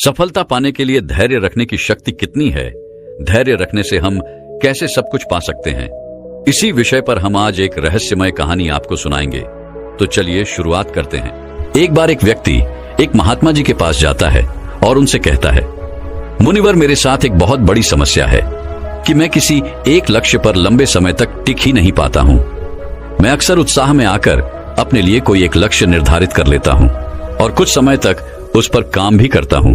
सफलता पाने के लिए धैर्य रखने की शक्ति कितनी है? धैर्य रखने से हम कैसे सब कुछ पा सकते हैं? इसी विषय पर हम आज एक रहस्यमय कहानी आपको सुनाएंगे। तो चलिए शुरुआत करते हैं। एक बार एक व्यक्ति एक महात्मा जी के पास जाता है और उनसे कहता है, मुनिवर, मेरे साथ एक बहुत बड़ी समस्या है कि मैं किसी एक लक्ष्य पर लंबे समय तक टिक ही नहीं पाता हूं। मैं अक्सर उत्साह में आकर अपने लिए कोई एक लक्ष्य निर्धारित कर लेता हूं और कुछ समय तक उस पर काम भी करता हूं,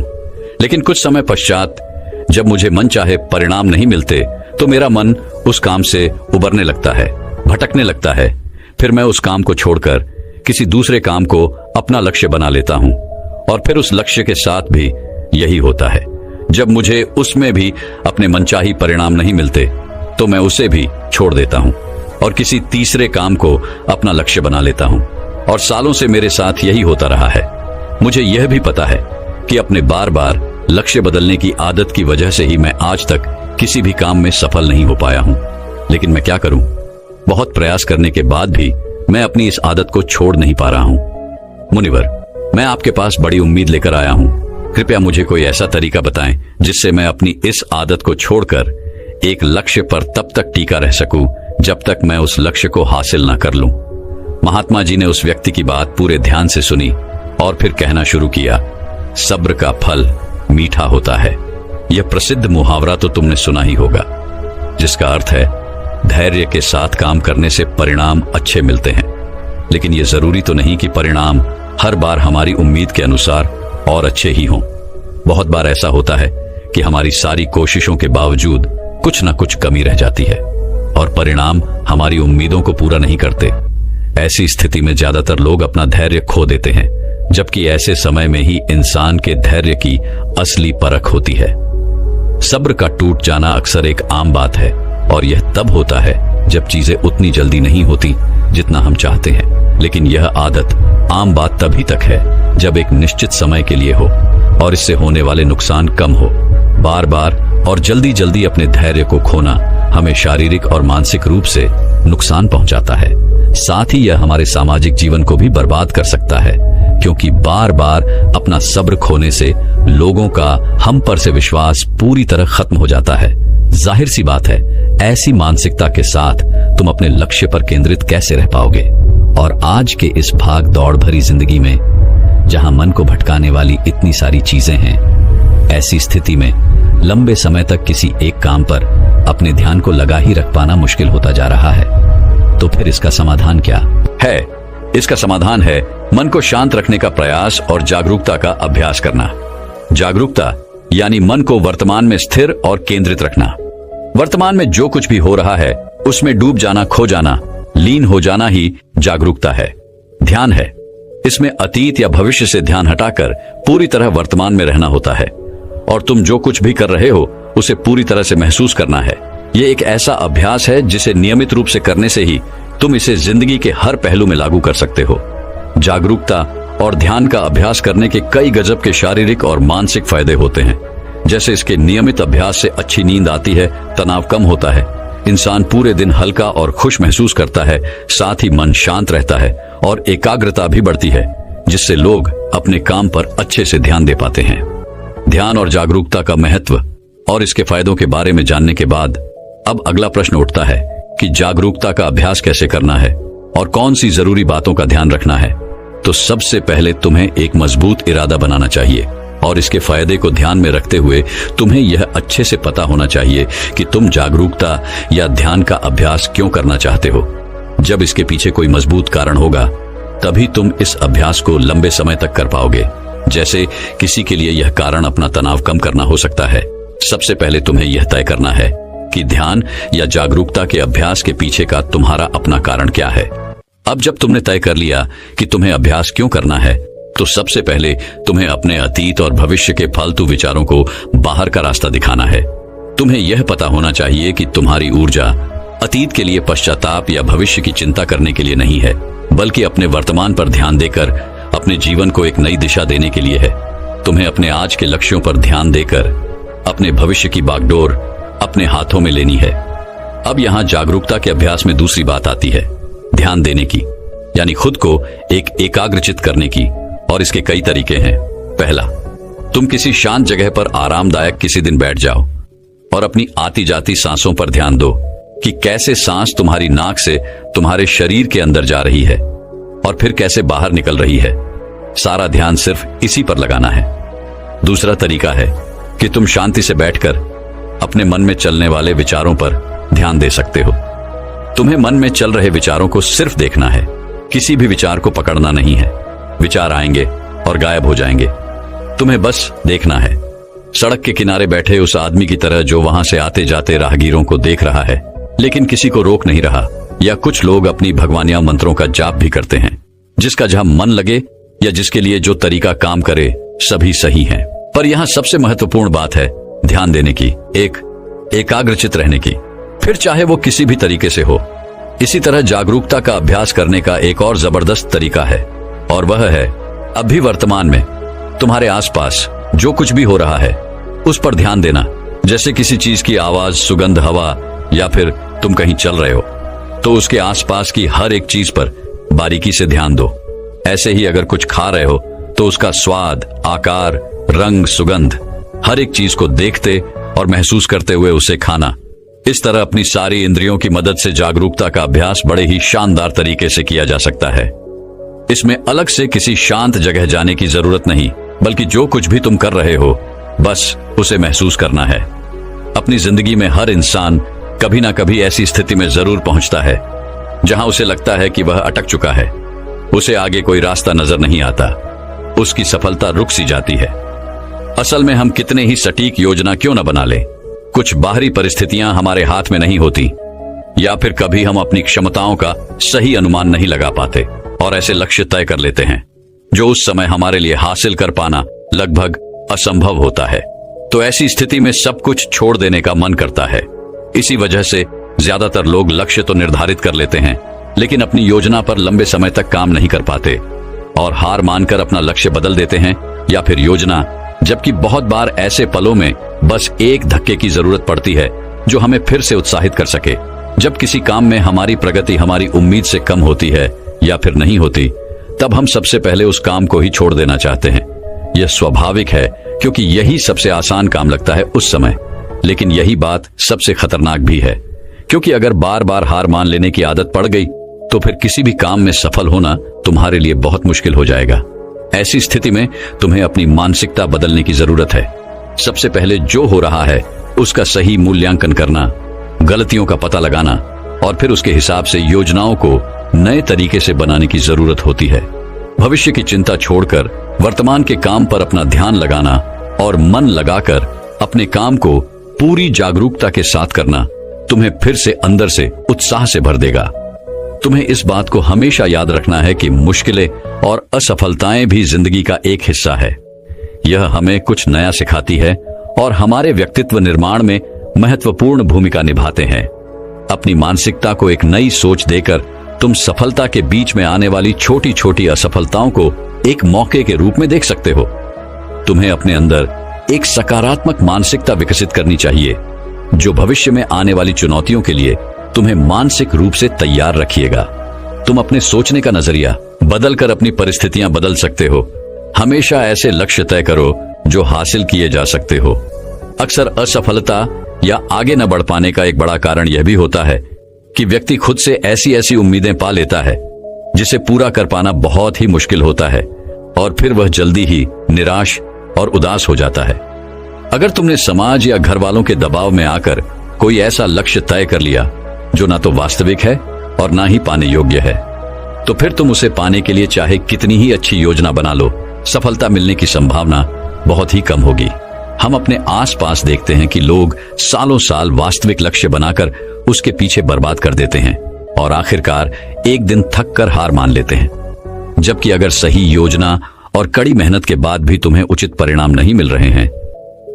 लेकिन कुछ समय पश्चात जब मुझे मन चाहे परिणाम नहीं मिलते तो मेरा मन उस काम से उबरने लगता है, भटकने लगता है। फिर मैं उस काम को छोड़कर किसी दूसरे काम को अपना लक्ष्य बना लेता हूं और फिर उस लक्ष्य के साथ भी यही होता है। जब मुझे उसमें भी अपने मनचाही परिणाम नहीं मिलते तो मैं उसे भी छोड़ देता हूं और किसी तीसरे काम को अपना लक्ष्य बना लेता हूं। और सालों से मेरे साथ यही होता रहा है। मुझे यह भी पता है कि अपने बार बार लक्ष्य बदलने की आदत की वजह से ही मैं आज तक किसी भी काम में सफल नहीं हो पाया हूं। लेकिन मैं क्या करूं? बहुत प्रयास करने के बाद भी मैं अपनी इस आदत को छोड़ नहीं पा रहा हूं। मुनिवर, मैं आपके पास बड़ी उम्मीद लेकर आया हूं। कृपया मुझे कोई ऐसा तरीका बताएं जिससे मैं अपनी इस आदत को छोड़कर एक लक्ष्य पर तब तक टिका रह सकूं जब तक मैं उस लक्ष्य को हासिल न कर लूं। महात्मा जी ने उस व्यक्ति की बात पूरे ध्यान से सुनी और फिर कहना शुरू किया, सब्र का फल मीठा होता है। यह प्रसिद्ध मुहावरा तो तुमने सुना ही होगा, जिसका अर्थ है धैर्य के साथ काम करने से परिणाम अच्छे मिलते हैं। लेकिन यह जरूरी तो नहीं कि परिणाम हर बार हमारी उम्मीद के अनुसार और अच्छे ही हों। बहुत बार ऐसा होता है कि हमारी सारी कोशिशों के बावजूद कुछ न कुछ कमी रह जाती है और परिणाम हमारी उम्मीदों को पूरा नहीं करते। ऐसी स्थिति में ज्यादातर लोग अपना धैर्य खो देते हैं, जबकि ऐसे समय में ही इंसान के धैर्य की असली परख होती है। सब्र का टूट जाना अक्सर एक आम बात है और यह तब होता है जब चीजें उतनी जल्दी नहीं होती जितना हम चाहते हैं। लेकिन यह आदत आम बात तभी तक है जब एक निश्चित समय के लिए हो और इससे होने वाले नुकसान कम हो। बार बार और जल्दी जल्दी अपने धैर्य को खोना हमें शारीरिक और मानसिक रूप से नुकसान पहुंचाता है। साथ ही यह हमारे सामाजिक जीवन को भी बर्बाद कर सकता है, क्योंकि बार बार अपना सब्र खोने से लोगों का हम पर से विश्वास पूरी तरह खत्म हो जाता है। जाहिर सी बात है, ऐसी मानसिकता के साथ तुम अपने लक्ष्य पर केंद्रित कैसे रह पाओगे? और आज के इस भाग दौड़ भरी जिंदगी में जहां मन को भटकाने वाली इतनी सारी चीजें हैं, ऐसी स्थिति में लंबे समय तक किसी एक काम पर अपने ध्यान को लगा ही रख पाना मुश्किल होता जा रहा है। तो फिर इसका समाधान क्या है? इसका समाधान है मन को शांत रखने का प्रयास और जागरूकता का अभ्यास करना। जागरूकता यानी मन को वर्तमान में स्थिर और केंद्रित रखना। वर्तमान में जो कुछ भी हो रहा है उसमें डूब जाना, खो जाना, लीन हो जाना ही जागरूकता है, ध्यान है। इसमें अतीत या भविष्य से ध्यान हटाकर पूरी तरह वर्तमान में रहना होता है और तुम जो कुछ भी कर रहे हो उसे पूरी तरह से महसूस करना है। यह एक ऐसा अभ्यास है जिसे नियमित रूप से करने से ही तुम इसे जिंदगी के हर पहलू में लागू कर सकते हो। जागरूकता और ध्यान का अभ्यास करने के कई गजब के शारीरिक और मानसिक फायदे होते हैं। जैसे इसके नियमित अभ्यास से अच्छी नींद आती है, तनाव कम होता है, इंसान पूरे दिन हल्का और खुश महसूस करता है, साथ ही मन शांत रहता है और एकाग्रता भी बढ़ती है, जिससे लोग अपने काम पर अच्छे से ध्यान दे पाते हैं। ध्यान और जागरूकता का महत्व और इसके फायदों के बारे में जानने के बाद अब अगला प्रश्न उठता है कि जागरूकता का अभ्यास कैसे करना है और कौन सी जरूरी बातों का ध्यान रखना है। तो सबसे पहले तुम्हें एक मजबूत इरादा बनाना चाहिए और इसके फायदे को ध्यान में रखते हुए तुम्हें यह अच्छे से पता होना चाहिए कि तुम जागरूकता या ध्यान का अभ्यास क्यों करना चाहते हो। जब इसके पीछे कोई मजबूत कारण होगा तभी तुम इस अभ्यास को लंबे समय तक कर पाओगे। जैसे किसी के लिए यह कारण अपना तनाव कम करना हो सकता है। सबसे पहले तुम्हें यह तय करना है कि ध्यान या जागरूकता के अभ्यास के पीछे का तुम्हारा अपना कारण क्या है। अब जब तुमने तय कर लिया कि तुम्हें अभ्यास क्यों करना है, तो सबसे पहले तुम्हें अपने अतीत और भविष्य के फालतू विचारों को बाहर का रास्ता दिखाना है। तुम्हें यह पता होना चाहिए कि तुम्हारी ऊर्जा अतीत के लिए पश्चाताप या भविष्य की चिंता करने के लिए नहीं है, बल्कि अपने वर्तमान पर ध्यान देकर अपने जीवन को एक नई दिशा देने के लिए है। तुम्हें अपने आज के लक्ष्यों पर ध्यान देकर अपने भविष्य की बागडोर अपने हाथों में लेनी है। अब यहाँ जागरूकता के अभ्यास में दूसरी बात आती है, ध्यान देने की, यानी खुद को एक एकाग्रचित करने की। और इसके कई तरीके हैं। पहला, तुम किसी शांत जगह पर आरामदायक किसी दिन बैठ जाओ और अपनी आती जाती सांसों पर ध्यान दो कि कैसे सांस तुम्हारी नाक से तुम्हारे शरीर के अंदर जा रही है और फिर कैसे बाहर निकल रही है। सारा ध्यान सिर्फ इसी पर लगाना है। दूसरा तरीका है कि तुम शांति से बैठकर अपने मन में चलने वाले विचारों पर ध्यान दे सकते हो। तुम्हें मन में चल रहे विचारों को सिर्फ देखना है, किसी भी विचार को पकड़ना नहीं है। विचार आएंगे और गायब हो जाएंगे, तुम्हें बस देखना है। सड़क के किनारे बैठे उस आदमी की तरह जो वहां से आते जाते राहगीरों को देख रहा है लेकिन किसी को रोक नहीं रहा। या कुछ लोग अपनी भगवानिया मंत्रों का जाप भी करते हैं, जिसका जहां मन लगे या जिसके लिए जो तरीका काम करे सभी सही है। पर यहां सबसे महत्वपूर्ण बात है ध्यान देने की, एकाग्रचित रहने की, फिर चाहे वो किसी भी तरीके से हो। इसी तरह जागरूकता का अभ्यास करने का एक और जबरदस्त तरीका है और वह है अभी वर्तमान में तुम्हारे आसपास जो कुछ भी हो रहा है उस पर ध्यान देना। जैसे किसी चीज की आवाज, सुगंध, हवा या फिर तुम कहीं चल रहे हो तो उसके आसपास की हर एक चीज पर बारीकी से ध्यान दो। ऐसे ही अगर कुछ खा रहे हो तो उसका स्वाद, आकार, रंग, सुगंध, हर एक चीज को देखते और महसूस करते हुए उसे खाना। इस तरह अपनी सारी इंद्रियों की मदद से जागरूकता का अभ्यास बड़े ही शानदार तरीके से किया जा सकता है। इसमें अलग से किसी शांत जगह जाने की जरूरत नहीं, बल्कि जो कुछ भी तुम कर रहे हो बस उसे महसूस करना है। अपनी जिंदगी में हर इंसान कभी ना कभी ऐसी स्थिति में जरूर पहुंचता है जहां उसे लगता है कि वह अटक चुका है, उसे आगे कोई रास्ता नजर नहीं आता, उसकी सफलता रुक सी जाती है। असल में हम कितने ही सटीक योजना क्यों न बना ले, कुछ बाहरी परिस्थितियां हमारे हाथ में नहीं होती या फिर कभी हम अपनी क्षमताओं का सही अनुमान नहीं लगा पाते और ऐसे लक्ष्य तय कर लेते हैं जो उस समय हमारे लिए हासिल कर पाना लगभग असंभव होता है। तो ऐसी स्थिति में सब कुछ छोड़ देने का मन करता है। इसी वजह से ज्यादातर लोग लक्ष्य तो निर्धारित कर लेते हैं लेकिन अपनी योजना पर लंबे समय तक काम नहीं कर पाते और हार मानकर अपना लक्ष्य बदल देते हैं या फिर योजना। जबकि बहुत बार ऐसे पलों में बस एक धक्के की जरूरत पड़ती है जो हमें फिर से उत्साहित कर सके। जब किसी काम में हमारी प्रगति हमारी उम्मीद से कम होती है या फिर नहीं होती, तब हम सबसे पहले उस काम को ही छोड़ देना चाहते हैं। यह स्वाभाविक है क्योंकि यही सबसे आसान काम लगता है उस समय। लेकिन यही बात सबसे खतरनाक भी है, क्योंकि अगर बार बार हार मान लेने की आदत पड़ गई तो फिर किसी भी काम में सफल होना तुम्हारे लिए बहुत मुश्किल हो जाएगा। ऐसी स्थिति में तुम्हें अपनी मानसिकता बदलने की जरूरत है। सबसे पहले जो हो रहा है उसका सही मूल्यांकन करना, गलतियों का पता लगाना और फिर उसके हिसाब से योजनाओं को नए तरीके से बनाने की जरूरत होती है। भविष्य की चिंता छोड़कर वर्तमान के काम पर अपना ध्यान लगाना और मन लगाकर अपने काम को पूरी जागरूकता के साथ करना तुम्हें फिर से अंदर से उत्साह से भर देगा। तुम्हें इस बात को हमेशा याद रखना है कि मुश्किलें और असफलताएं भी जिंदगी का एक हिस्सा है। यह हमें कुछ नया सिखाती है और हमारे व्यक्तित्व निर्माण में महत्वपूर्ण भूमिका निभाते हैं। अपनी मानसिकता को एक नई सोच देकर तुम सफलता के बीच में आने वाली छोटी छोटी असफलताओं को एक मौके के रूप में देख सकते हो। तुम्हें अपने अंदर एक सकारात्मक मानसिकता विकसित करनी चाहिए जो भविष्य में आने वाली चुनौतियों के लिए तुम्हें मानसिक रूप से तैयार रखिएगा। तुम अपने सोचने का नजरिया बदलकर अपनी परिस्थितियां बदल सकते हो। हमेशा ऐसे लक्ष्य तय करो जो हासिल किए जा सकते हो। अक्सर असफलता या आगे न बढ़ पाने का एक बड़ा कारण यह भी होता है कि व्यक्ति खुद से ऐसी ऐसी उम्मीदें पा लेता है जिसे पूरा कर पाना बहुत ही मुश्किल होता है और फिर वह जल्दी ही निराश और उदास हो जाता है। अगर तुमने समाज या घर वालों के दबाव में आकर कोई ऐसा लक्ष्य तय कर लिया जो ना तो वास्तविक है और ना ही पाने योग्य है, तो फिर तुम उसे पाने के लिए चाहे कितनी ही अच्छी योजना बना लो, सफलता मिलने की संभावना बहुत ही कम होगी। हम अपने आसपास देखते हैं कि लोग सालों साल वास्तविक लक्ष्य बनाकर उसके पीछे बर्बाद कर देते हैं और आखिरकार एक दिन थक कर हार मान लेते हैं। जबकि अगर सही योजना और कड़ी मेहनत के बाद भी तुम्हें उचित परिणाम नहीं मिल रहे हैं,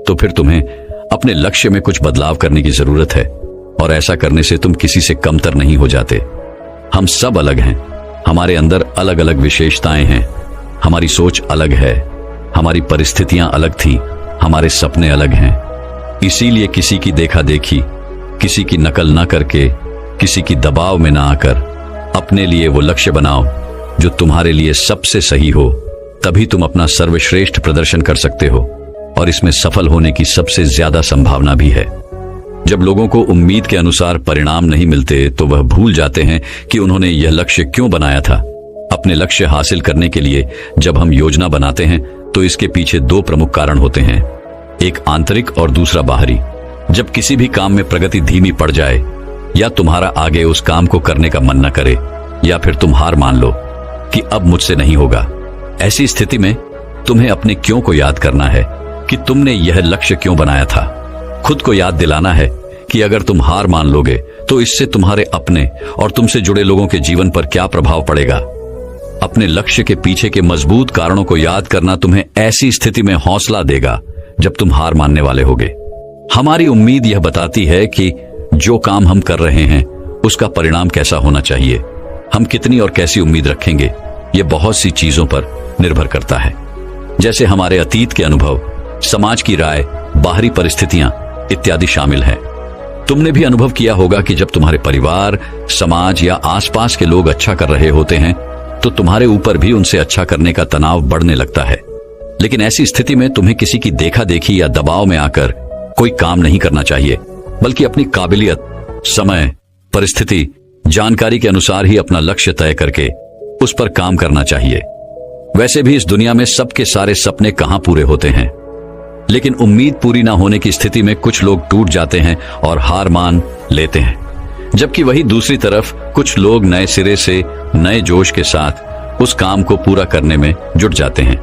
तो फिर तुम्हें अपने लक्ष्य में कुछ बदलाव करने की जरूरत है और ऐसा करने से तुम किसी से कमतर नहीं हो जाते। हम सब अलग हैं, हमारे अंदर अलग अलग विशेषताएं हैं, हमारी सोच अलग है, हमारी परिस्थितियां अलग थी, हमारे सपने अलग हैं। इसीलिए किसी की देखा देखी, किसी की नकल न करके, किसी की दबाव में ना आकर अपने लिए वो लक्ष्य बनाओ जो तुम्हारे लिए सबसे सही हो। तभी तुम अपना सर्वश्रेष्ठ प्रदर्शन कर सकते हो। और इसमें सफल होने की सबसे ज्यादा संभावना भी है। जब लोगों को उम्मीद के अनुसार परिणाम नहीं मिलते तो वह भूल जाते हैं कि उन्होंने यह लक्ष्य क्यों बनाया था। अपने लक्ष्य हासिल करने के लिए जब हम योजना बनाते हैं तो इसके पीछे दो प्रमुख कारण होते हैं, एक आंतरिक और दूसरा बाहरी। जब किसी भी काम में प्रगति धीमी पड़ जाए या तुम्हारा आगे उस काम को करने का मन न करे या फिर तुम हार मान लो कि अब मुझसे नहीं होगा, ऐसी स्थिति में तुम्हें अपने क्यों को याद करना है कि तुमने यह लक्ष्य क्यों बनाया था। खुद को याद दिलाना है कि अगर तुम हार मान लोगे तो इससे तुम्हारे अपने और तुमसे जुड़े लोगों के जीवन पर क्या प्रभाव पड़ेगा। अपने लक्ष्य के पीछे के मजबूत कारणों को याद करना तुम्हें ऐसी स्थिति में हौसला देगा जब तुम हार मानने वाले होगे। हमारी उम्मीद यह बताती है कि जो काम हम कर रहे हैं उसका परिणाम कैसा होना चाहिए। हम कितनी और कैसी उम्मीद रखेंगे यह बहुत सी चीजों पर निर्भर करता है, जैसे हमारे अतीत के अनुभव, समाज की राय, बाहरी परिस्थितियां इत्यादि शामिल हैं। तुमने भी अनुभव किया होगा कि जब तुम्हारे परिवार, समाज या आसपास के लोग अच्छा कर रहे होते हैं तो तुम्हारे ऊपर भी उनसे अच्छा करने का तनाव बढ़ने लगता है। लेकिन ऐसी स्थिति में तुम्हें किसी की देखा देखी या दबाव में आकर कोई काम नहीं करना चाहिए, बल्कि अपनी काबिलियत, समय, परिस्थिति, जानकारी के अनुसार ही अपना लक्ष्य तय करके उस पर काम करना चाहिए। वैसे भी इस दुनिया में सबके सारे सपने कहां पूरे होते हैं, लेकिन उम्मीद पूरी ना होने की स्थिति में कुछ लोग टूट जाते हैं और हार मान लेते हैं, जबकि वही दूसरी तरफ कुछ लोग नए सिरे से, नए जोश के साथ उस काम को पूरा करने में जुट जाते हैं।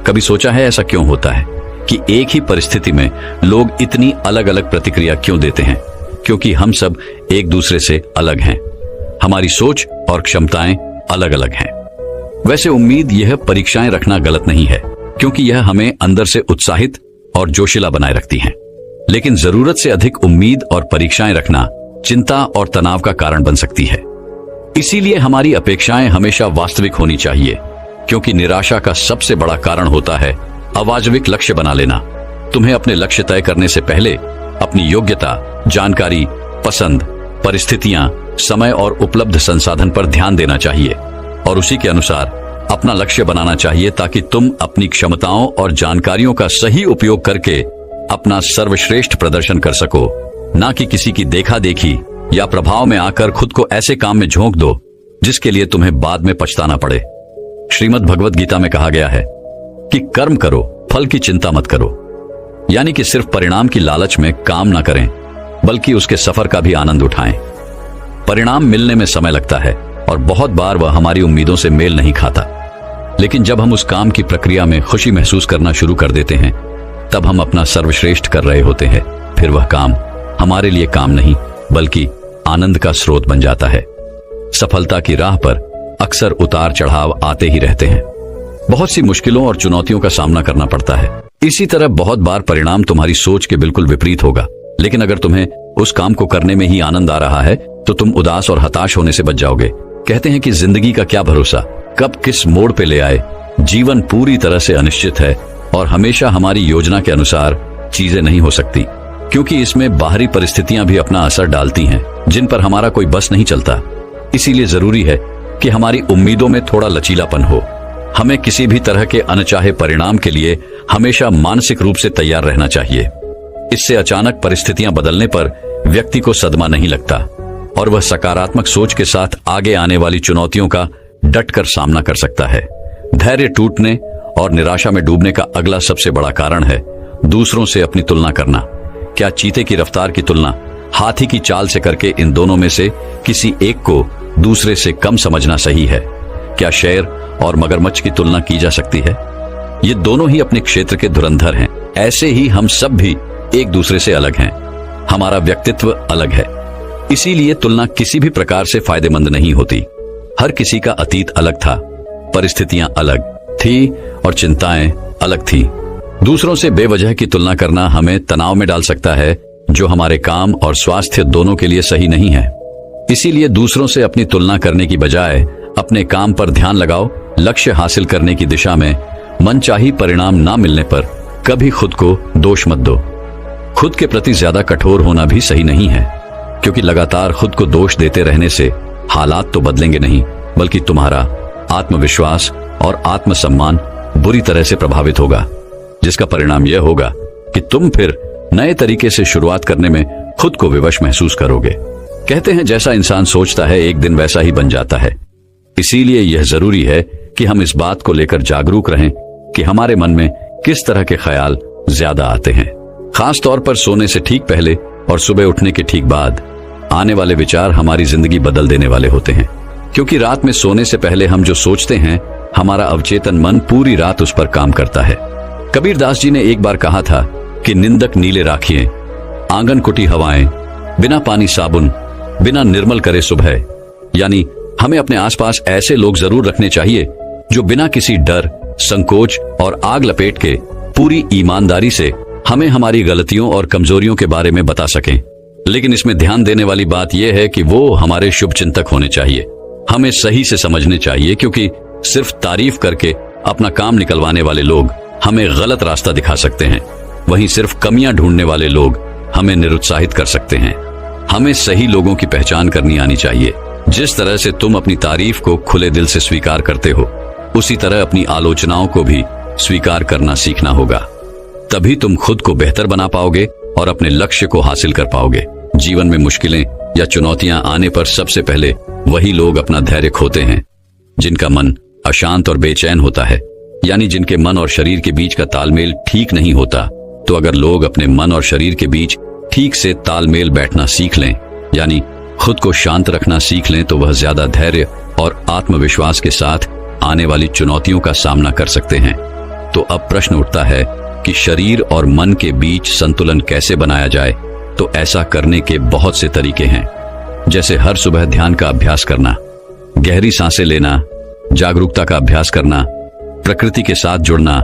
कभी सोचा है ऐसा क्यों होता है कि एक ही परिस्थिति में लोग इतनी अलग अलग प्रतिक्रिया क्यों देते हैं? क्योंकि हम सब एक दूसरे से अलग हैं, हमारी सोच और क्षमताएं अलग अलग हैं। वैसे उम्मीद यह परीक्षाएं रखना गलत नहीं है, क्योंकि यह हमें अंदर से उत्साहित और जोशीला बनाए रखती हैं। लेकिन जरूरत से अधिक उम्मीद और परीक्षाएं रखना चिंता और तनाव का कारण बन सकती है। इसीलिए हमारी अपेक्षाएं हमेशा वास्तविक होनी चाहिए, क्योंकि निराशा का सबसे बड़ा कारण होता है अवास्तविक लक्ष्य बना लेना। तुम्हें अपने लक्ष्य तय करने से पहले अपनी योग्यता, जानकारी, पसंद, परिस्थितियां, समय और उपलब्ध संसाधन पर ध्यान देना चाहिए और उसी के अनुसार अपना लक्ष्य बनाना चाहिए, ताकि तुम अपनी क्षमताओं और जानकारियों का सही उपयोग करके अपना सर्वश्रेष्ठ प्रदर्शन कर सको, ना कि किसी की देखा देखी या प्रभाव में आकर खुद को ऐसे काम में झोंक दो जिसके लिए तुम्हें बाद में पछताना पड़े। श्रीमद् भगवद गीता में कहा गया है कि कर्म करो, फल की चिंता मत करो, यानी कि सिर्फ परिणाम की लालच में काम ना करें, बल्कि उसके सफर का भी आनंद उठाएं। परिणाम मिलने में समय लगता है और बहुत बार वह हमारी उम्मीदों से मेल नहीं खाता, लेकिन जब हम उस काम की प्रक्रिया में खुशी महसूस करना शुरू कर देते हैं तब हम अपना सर्वश्रेष्ठ कर रहे होते हैं। फिर वह काम हमारे लिए काम नहीं बल्कि आनंद का स्रोत बन जाता है। सफलता की राह पर अक्सर उतार चढ़ाव आते ही रहते हैं, बहुत सी मुश्किलों और चुनौतियों का सामना करना पड़ता है। इसी तरह बहुत बार परिणाम तुम्हारी सोच के बिल्कुल विपरीत होगा, लेकिन अगर तुम्हें उस काम को करने में ही आनंद आ रहा है तो तुम उदास और हताश होने से बच जाओगे। कहते हैं कि जिंदगी का क्या भरोसा, कब किस मोड़ पे ले आए। जीवन पूरी तरह से अनिश्चित है और हमेशा हमारी योजना के अनुसार चीजें नहीं हो सकती, क्योंकि इसमें बाहरी परिस्थितियां भी अपना असर डालती हैं जिन पर हमारा कोई बस नहीं चलता। इसीलिए जरूरी है कि हमारी उम्मीदों में थोड़ा लचीलापन हो। हमें किसी भी तरह के अनचाहे परिणाम के लिए हमेशा मानसिक रूप से तैयार रहना चाहिए। इससे अचानक परिस्थितियां बदलने पर व्यक्ति को सदमा नहीं लगता और वह सकारात्मक सोच के साथ आगे आने वाली चुनौतियों का डटकर सामना कर सकता है। धैर्य टूटने और निराशा में डूबने का अगला सबसे बड़ा कारण है दूसरों से अपनी तुलना करना। क्या चीते की रफ्तार की तुलना हाथी की चाल से करके इन दोनों में से किसी एक को दूसरे से कम समझना सही है? क्या शेर और मगरमच्छ की तुलना की जा सकती है? ये दोनों ही अपने क्षेत्र के धुरंधर हैं। ऐसे ही हम सब भी एक दूसरे से अलग हैं, हमारा व्यक्तित्व अलग है, इसीलिए तुलना किसी भी प्रकार से फायदेमंद नहीं होती। हर किसी का अतीत अलग था, परिस्थितियां अलग थी और चिंताएं अलग थी। दूसरों से बेवजह की तुलना करना हमें तनाव में डाल सकता है, जो हमारे काम और स्वास्थ्य दोनों के लिए सही नहीं है। इसीलिए दूसरों से अपनी तुलना करने की बजाय अपने काम पर ध्यान लगाओ। लक्ष्य हासिल करने की दिशा में मनचाही परिणाम ना मिलने पर कभी खुद को दोष मत दो। खुद के प्रति ज्यादा कठोर होना भी सही नहीं है, क्योंकि लगातार खुद को दोष देते रहने से हालात तो बदलेंगे नहीं, बल्कि तुम्हारा आत्मविश्वास और आत्मसम्मान बुरी तरह से प्रभावित होगा। जिसका परिणाम यह होगा कि तुम फिर नए तरीके से शुरुआत करने में खुद को विवश महसूस करोगे। कहते हैं जैसा इंसान सोचता है एक दिन वैसा ही बन जाता है। इसीलिए यह जरूरी है कि हम इस बात को लेकर जागरूक रहें कि हमारे मन में किस तरह के ख्याल ज्यादा आते हैं। खास तौर पर सोने से ठीक पहले और सुबह उठने के ठीक बाद आने वाले विचार हमारी जिंदगी बदल देने वाले होते हैं, क्योंकि रात में सोने से पहले हम जो सोचते हैं हमारा अवचेतन मन पूरी रात उस पर काम करता है। कबीरदास जी ने एक बार कहा था कि निंदक नीले राखिए, आंगन कुटी हवाएं, बिना पानी साबुन, बिना निर्मल करे सुबह। यानी हमें अपने आसपास ऐसे लोग जरूर रखने चाहिए जो बिना किसी डर, संकोच और आग लपेट के पूरी ईमानदारी से हमें हमारी गलतियों और कमजोरियों के बारे में बता सकें। लेकिन इसमें ध्यान देने वाली बात यह है कि वो हमारे शुभ चिंतक होने चाहिए, हमें सही से समझने चाहिए, क्योंकि सिर्फ तारीफ करके अपना काम निकलवाने वाले लोग हमें गलत रास्ता दिखा सकते हैं, वहीं सिर्फ कमियां ढूंढने वाले लोग हमें निरुत्साहित कर सकते हैं। हमें सही लोगों की पहचान करनी आनी चाहिए। जिस तरह से तुम अपनी तारीफ को खुले दिल से स्वीकार करते हो, उसी तरह अपनी आलोचनाओं को भी स्वीकार करना सीखना होगा। तभी तुम खुद को बेहतर बना पाओगे और अपने लक्ष्य को हासिल कर पाओगे। जीवन में मुश्किलें या चुनौतियां आने पर सबसे पहले वही लोग अपना धैर्य खोते हैं जिनका मन अशांत और बेचैन होता है, यानी जिनके मन और शरीर के बीच का तालमेल ठीक नहीं होता। तो अगर लोग अपने मन और शरीर के बीच ठीक से तालमेल बैठना सीख लें, यानी खुद को शांत रखना सीख लें, तो वह ज्यादा धैर्य और आत्मविश्वास के साथ आने वाली चुनौतियों का सामना कर सकते हैं। तो अब प्रश्न उठता है कि शरीर और मन के बीच संतुलन कैसे बनाया जाए। तो ऐसा करने के बहुत से तरीके हैं, जैसे हर सुबह ध्यान का अभ्यास करना, गहरी सांसें लेना, जागरूकता का अभ्यास करना, प्रकृति के साथ जुड़ना,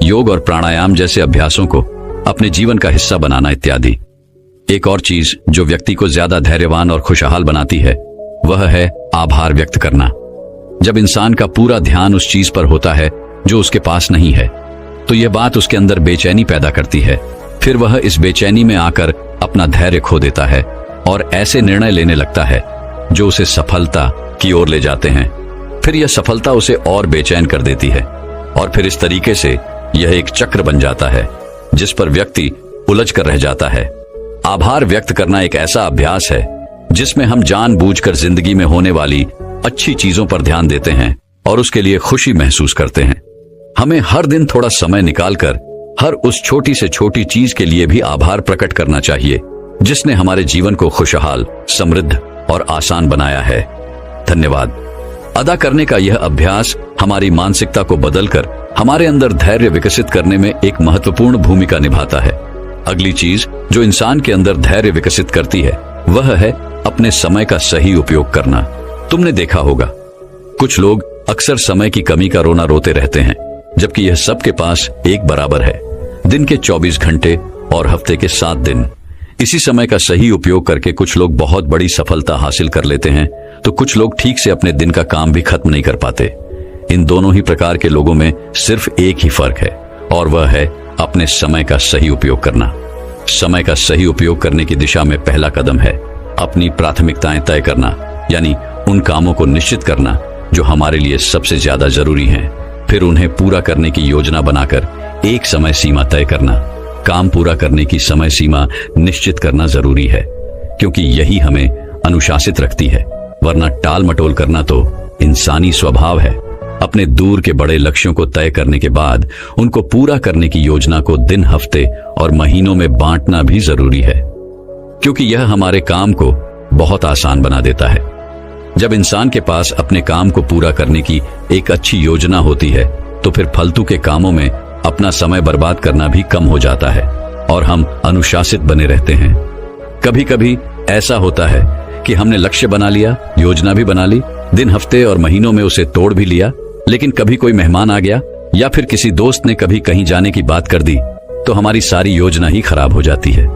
योग और प्राणायाम जैसे अभ्यासों को अपने जीवन का हिस्सा बनाना इत्यादि। एक और चीज जो व्यक्ति को ज्यादा धैर्यवान और खुशहाल बनाती है वह है आभार व्यक्त करना। जब इंसान का पूरा ध्यान उस चीज पर होता है जो उसके पास नहीं है, तो यह बात उसके अंदर बेचैनी पैदा करती है। फिर वह इस बेचैनी में आकर अपना धैर्य खो देता है और ऐसे निर्णय लेने लगता है जो उसे सफलता की ओर ले जाते हैं। फिर यह सफलता उसे और बेचैन कर देती है और फिर इस तरीके से यह एक चक्र बन जाता है जिस पर व्यक्ति उलझ कर रह जाता है। आभार व्यक्त करना एक ऐसा अभ्यास है जिसमें हम जानबूझकर जिंदगी में होने वाली अच्छी चीजों पर ध्यान देते हैं और उसके लिए खुशी महसूस करते हैं। हमें हर दिन थोड़ा समय निकालकर हर उस छोटी से छोटी चीज के लिए भी आभार प्रकट करना चाहिए जिसने हमारे जीवन को खुशहाल, समृद्ध और आसान बनाया है। धन्यवाद अदा करने का यह अभ्यास हमारी मानसिकता को बदलकर हमारे अंदर धैर्य विकसित करने में एक महत्वपूर्ण भूमिका निभाता है। अगली चीज जो इंसान के अंदर धैर्य विकसित करती है वह है अपने समय का सही उपयोग करना। तुमने देखा होगा कुछ लोग अक्सर समय की कमी का रोना रोते रहते हैं, जबकि यह सबके पास एक बराबर है। दिन के 24 घंटे और हफ्ते के 7 दिन। इसी समय का सही उपयोग करके कुछ लोग बहुत बड़ी सफलता हासिल कर लेते हैं, तो कुछ लोग ठीक से अपने दिन का काम भी खत्म नहीं कर पाते। इन दोनों ही प्रकार के लोगों में सिर्फ एक ही फर्क है और वह है अपने समय का सही उपयोग करना। समय का सही उपयोग करने की दिशा में पहला कदम है अपनी प्राथमिकताएं तय करना, यानी उन कामों को निश्चित करना जो हमारे लिए सबसे ज्यादा जरूरी हैं। फिर उन्हें पूरा करने की योजना बनाकर एक समय सीमा तय करना। काम पूरा करने की समय सीमा निश्चित करना जरूरी है, क्योंकि यही हमें अनुशासित रखती है, वरना टाल मटोल करना तो इंसानी स्वभाव है। अपने दूर के बड़े लक्ष्यों को तय करने के बाद उनको पूरा करने की योजना को दिन, हफ्ते और महीनों में बांटना भी जरूरी है, क्योंकि यह हमारे काम को बहुत आसान बना देता है। जब इंसान के पास अपने काम को पूरा करने की एक अच्छी योजना होती है, तो फिर फालतू के कामों में अपना समय बर्बाद करना भी कम हो जाता है और हम अनुशासित बने रहते हैं। कभी कभी ऐसा होता है कि हमने लक्ष्य बना लिया, योजना भी बना ली, दिन, हफ्ते और महीनों में उसे तोड़ भी लिया, लेकिन कभी कोई मेहमान आ गया या फिर किसी दोस्त ने कभी कहीं जाने की बात कर दी, तो हमारी सारी योजना ही खराब हो जाती है।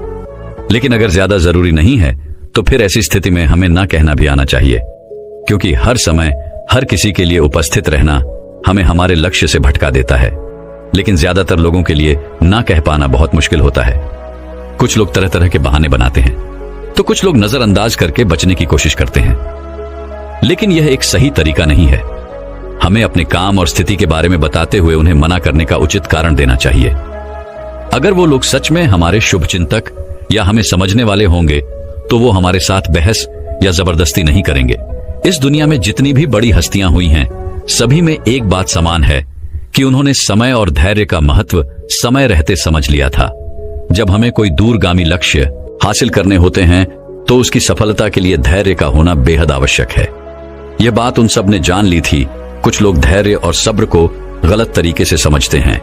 लेकिन अगर ज्यादा जरूरी नहीं है तो फिर ऐसी स्थिति में हमें ना कहना भी आना चाहिए, क्योंकि हर समय हर किसी के लिए उपस्थित रहना हमें हमारे लक्ष्य से भटका देता है। लेकिन ज्यादातर लोगों के लिए ना कह पाना बहुत मुश्किल होता है। कुछ लोग तरह तरह के बहाने बनाते हैं, तो कुछ लोग नजरअंदाज करके बचने की कोशिश करते हैं, लेकिन यह एक सही तरीका नहीं है। हमें अपने काम और स्थिति के बारे में बताते हुए उन्हें मना करने का उचित कारण देना चाहिए। अगर वो लोग सच में हमारे शुभचिंतक या हमें समझने वाले होंगे तो वो हमारे साथ बहस या जबरदस्ती नहीं करेंगे। इस दुनिया में जितनी भी बड़ी हस्तियां हुई हैं, सभी में एक बात समान है कि उन्होंने समय और धैर्य का महत्व समय रहते समझ लिया था। जब हमें कोई दूरगामी लक्ष्य हासिल करने होते हैं तो उसकी सफलता के लिए धैर्य का होना बेहद आवश्यक है। यह बात उन सब ने जान ली थी। कुछ लोग धैर्य और सब्र को गलत तरीके से समझते हैं।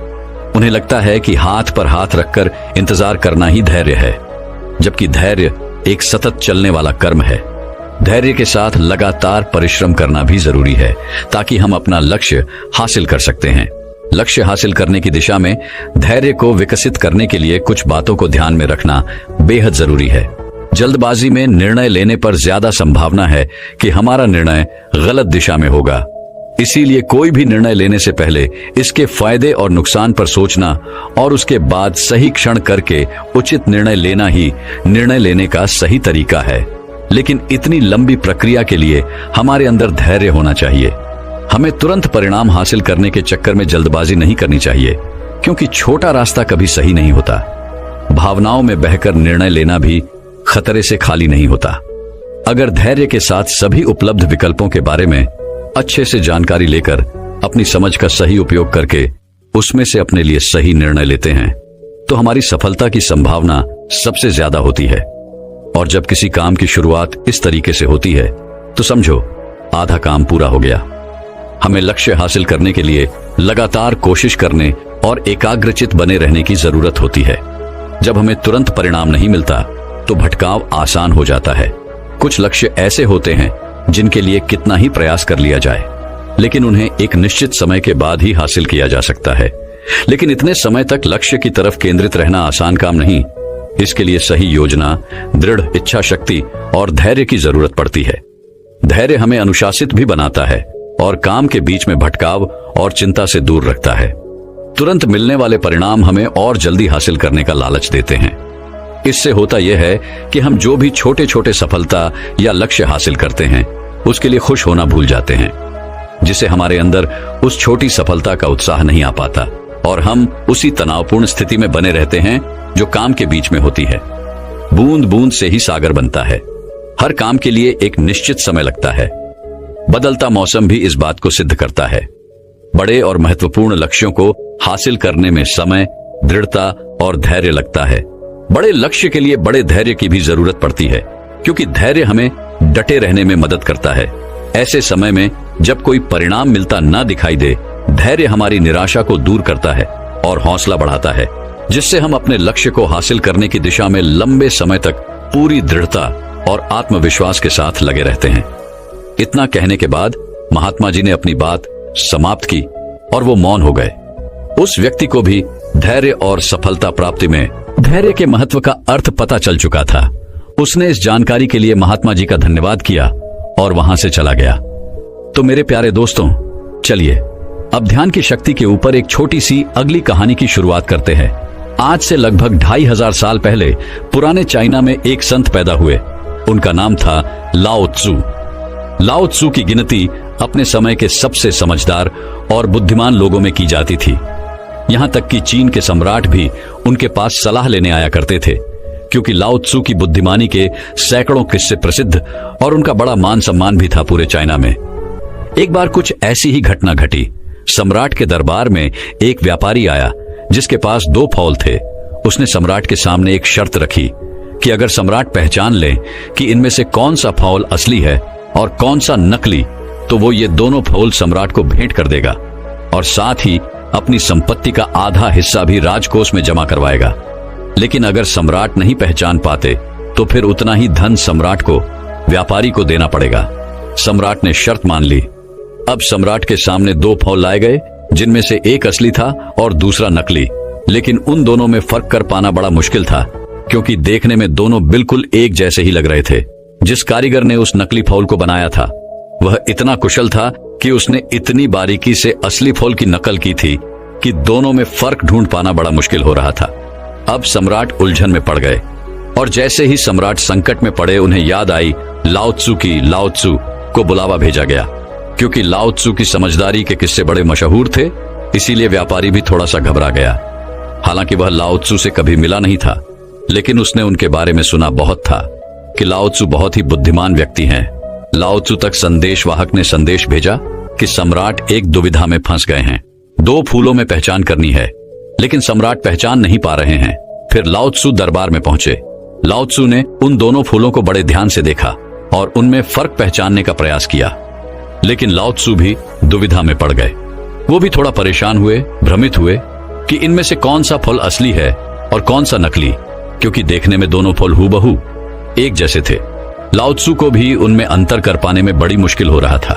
उन्हें लगता है कि हाथ पर हाथ रखकर इंतजार करना ही धैर्य है, जबकि धैर्य एक सतत चलने वाला कर्म है। धैर्य के साथ लगातार परिश्रम करना भी जरूरी है ताकि हम अपना लक्ष्य हासिल कर सकते हैं। लक्ष्य हासिल करने की दिशा में धैर्य को विकसित करने के लिए कुछ बातों को ध्यान में रखना बेहद जरूरी है। जल्दबाजी में निर्णय लेने पर ज्यादा संभावना है कि हमारा निर्णय गलत दिशा में होगा। इसीलिए कोई भी निर्णय लेने से पहले इसके फायदे और नुकसान पर सोचना और उसके बाद सही क्षण करके उचित निर्णय लेना ही निर्णय लेने का सही तरीका है। लेकिन इतनी लंबी प्रक्रिया के लिए हमारे अंदर धैर्य होना चाहिए। हमें तुरंत परिणाम हासिल करने के चक्कर में जल्दबाजी नहीं करनी चाहिए, क्योंकि छोटा रास्ता कभी सही नहीं होता। भावनाओं में बहकर निर्णय लेना भी खतरे से खाली नहीं होता। अगर धैर्य के साथ सभी उपलब्ध विकल्पों के बारे में अच्छे से जानकारी लेकर अपनी समझ का सही उपयोग करके उसमें से अपने लिए सही निर्णय लेते हैं तो हमारी सफलता की संभावना सबसे ज्यादा होती है। और जब किसी काम की शुरुआत इस तरीके से होती है तो समझो आधा काम पूरा हो गया। हमें लक्ष्य हासिल करने के लिए लगातार कोशिश करने और एकाग्रचित बने रहने की जरूरत होती है। जब हमें तुरंत परिणाम नहीं मिलता तो भटकाव आसान हो जाता है। कुछ लक्ष्य ऐसे होते हैं जिनके लिए कितना ही प्रयास कर लिया जाए, लेकिन उन्हें एक निश्चित समय के बाद ही हासिल किया जा सकता है। लेकिन इतने समय तक लक्ष्य की तरफ केंद्रित रहना आसान काम नहीं। इसके लिए सही योजना, दृढ़ इच्छा शक्ति और धैर्य की जरूरत पड़ती है। धैर्य हमें अनुशासित भी बनाता है और काम के बीच में भटकाव और चिंता से दूर रखता है। तुरंत मिलने वाले परिणाम हमें और जल्दी हासिल करने का लालच देते हैं। इससे होता यह है कि हम जो भी छोटे छोटे सफलता या लक्ष्य हासिल करते हैं उसके लिए खुश होना भूल जाते हैं, जिससे हमारे अंदर उस छोटी सफलता का उत्साह नहीं आ पाता और हम उसी तनावपूर्ण स्थिति में बने रहते हैं जो काम के बीच में होती है। बूंद बूंद से ही सागर बनता है। हर काम के लिए एक निश्चित समय लगता है। बदलता मौसम भी इस बात को सिद्ध करता है। बड़े और महत्वपूर्ण लक्ष्यों को हासिल करने में समय, दृढ़ता और धैर्य लगता है। बड़े लक्ष्य के लिए बड़े धैर्य की भी जरूरत पड़ती है, क्योंकि धैर्य हमें डटे रहने में मदद करता है। ऐसे समय में जब कोई परिणाम मिलता न दिखाई दे, धैर्य हमारी निराशा को दूर करता है और हौसला बढ़ाता है, जिससे हम अपने लक्ष्य को हासिल करने की दिशा में लंबे समय तक पूरी दृढ़ता और आत्मविश्वास के साथ लगे रहते हैं। इतना कहने के बाद महात्मा जी ने अपनी बात समाप्त की और वो मौन हो गए। उस व्यक्ति को भी धैर्य और सफलता प्राप्ति में धैर्य के महत्व का अर्थ पता चल चुका था। उसने इस जानकारी के लिए महात्मा जी का धन्यवाद किया और वहां से चला गया। तो मेरे प्यारे दोस्तों, चलिए अब ध्यान की शक्ति के ऊपर एक छोटी सी अगली कहानी की शुरुआत करते हैं। आज से लगभग 2500 साल पहले पुराने चाइना में एक संत पैदा हुए। उनका नाम था लाओ त्सु। लाओ त्सु की गिनती अपने समय के सबसे समझदार और बुद्धिमान लोगों में की जाती थी। यहां तक कि चीन के सम्राट भी उनके पास सलाह लेने आया करते थे, क्योंकि लाओ त्सु की बुद्धिमानी के सैकड़ों किस्से प्रसिद्ध और उनका बड़ा मान सम्मान भी था पूरे चाइना में। एक बार कुछ ऐसी ही घटना घटी। सम्राट के दरबार में एक व्यापारी आया जिसके पास 2 फौल थे। उसने सम्राट के सामने एक शर्त रखी कि अगर सम्राट पहचान ले कि इनमें से कौन सा फौल असली है और कौन सा नकली, तो वो ये दोनों फौल सम्राट को भेंट कर देगा और साथ ही अपनी संपत्ति का आधा हिस्सा भी राजकोष में जमा करवाएगा। लेकिन अगर सम्राट नहीं पहचान पाते तो फिर उतना ही धन सम्राट को, व्यापारी को देना पड़ेगा। सम्राट ने शर्त मान ली। अब सम्राट के सामने 2 फौल लाए गए, जिनमें से एक असली था और दूसरा नकली। लेकिन उन दोनों में फर्क कर पाना बड़ा मुश्किल था, क्योंकि देखने में दोनों बिल्कुल एक जैसे ही लग रहे थे। जिस कारीगर ने उस नकली फौल को बनाया था वह इतना कुशल था कि उसने इतनी बारीकी से असली फौल की नकल की थी कि दोनों में फर्क ढूंढ पाना बड़ा मुश्किल हो रहा था। अब सम्राट उलझन में पड़ गए और जैसे ही सम्राट संकट में पड़े उन्हें याद आई लाओ त्सु को बुलावा भेजा गया। क्योंकि लाओ त्सु की समझदारी के किस्से बड़े मशहूर थे, इसीलिए व्यापारी भी थोड़ा सा घबरा गया। हालांकि वह लाओ त्सु से कभी मिला नहीं था, लेकिन उसने उनके बारे में सुना बहुत था कि लाओ त्सु बहुत ही बुद्धिमान व्यक्ति हैं। लाओ त्सु तक संदेशवाहक ने संदेश भेजा कि सम्राट एक दुविधा में फंस गए हैं। 2 फूलों में पहचान करनी है, लेकिन सम्राट पहचान नहीं पा रहे हैं। फिर लाओ त्सु दरबार में पहुंचे। लाओ त्सु ने उन दोनों फूलों को बड़े ध्यान से देखा और उनमें फर्क पहचानने का प्रयास किया, लेकिन लाओ त्सु भी दुविधा में पड़ गए। वो भी थोड़ा परेशान हुए, भ्रमित हुए कि इनमें से कौन सा फल असली है और कौन सा नकली, क्योंकि देखने में दोनों फल हूबहू एक जैसे थे। लाओ त्सु को भी उनमें अंतर कर पाने में बड़ी मुश्किल हो रहा था।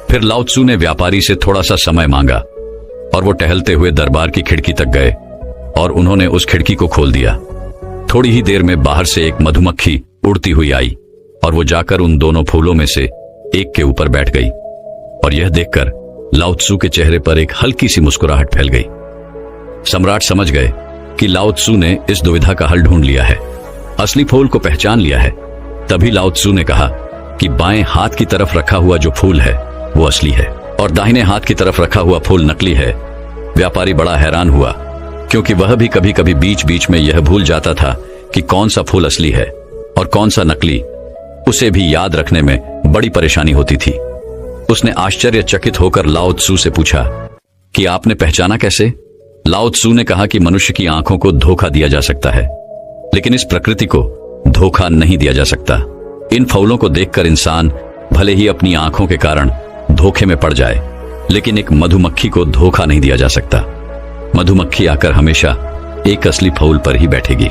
फिर लाओ त्सु ने व्यापारी से थोड़ा सा समय मांगा और वो टहलते हुए दरबार की खिड़की तक गए और उन्होंने उस खिड़की को खोल दिया। थोड़ी ही देर में बाहर से एक मधुमक्खी उड़ती हुई आई और वो जाकर उन दोनों फूलों में से एक के ऊपर बैठ गई, और यह देखकर लाओ त्सु के चेहरे पर एक हल्की सी मुस्कुराहट फैल गई। सम्राट समझ गए कि लाओ त्सु ने इस दुविधा का हल ढूंढ लिया है, असली फूल को पहचान लिया है। तभी लाओ त्सु ने कहा कि बाएं हाथ की तरफ रखा हुआ जो फूल है वो असली है और दाहिने हाथ की तरफ रखा हुआ फूल नकली है। व्यापारी बड़ा हैरान हुआ, क्योंकि वह भी कभी कभी बीच बीच में यह भूल जाता था कि कौन सा फूल असली है और कौन सा नकली। उसे भी याद रखने में बड़ी परेशानी होती थी। उसने आश्चर्यचकित होकर लाओ त्सु से पूछा कि आपने पहचाना कैसे? लाओ त्सु ने कहा कि मनुष्य की आंखों को धोखा दिया जा सकता है, लेकिन इस प्रकृति को धोखा नहीं दिया जा सकता। इन फूलों को देखकर इंसान भले ही अपनी आंखों के कारण धोखे में पड़ जाए, लेकिन एक मधुमक्खी को धोखा नहीं दिया जा सकता। मधुमक्खी आकर हमेशा एक असली फूल पर ही बैठेगी।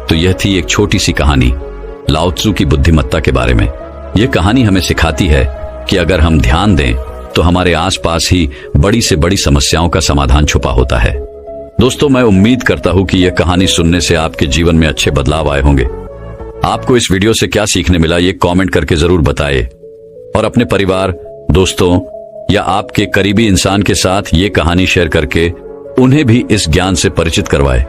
तो यह थी एक छोटी सी कहानी लाओ त्सु की बुद्धिमत्ता के बारे में। यह कहानी हमें सिखाती है कि अगर हम ध्यान दें तो हमारे आसपास ही बड़ी से बड़ी समस्याओं का समाधान छुपा होता है। दोस्तों, मैं उम्मीद करता हूं कि यह कहानी सुनने से आपके जीवन में अच्छे बदलाव आए होंगे। आपको इस वीडियो से क्या सीखने मिला ये कमेंट करके जरूर बताएं और अपने परिवार, दोस्तों या आपके करीबी इंसान के साथ ये कहानी शेयर करके उन्हें भी इस ज्ञान से परिचित करवाएं।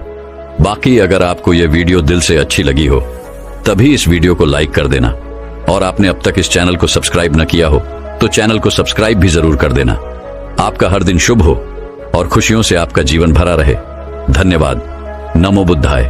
बाकी अगर आपको यह वीडियो दिल से अच्छी लगी हो तभी इस वीडियो को लाइक कर देना, और आपने अब तक इस चैनल को सब्सक्राइब न किया हो तो चैनल को सब्सक्राइब भी जरूर कर देना। आपका हर दिन शुभ हो और खुशियों से आपका जीवन भरा रहे। धन्यवाद। नमो बुद्धाय।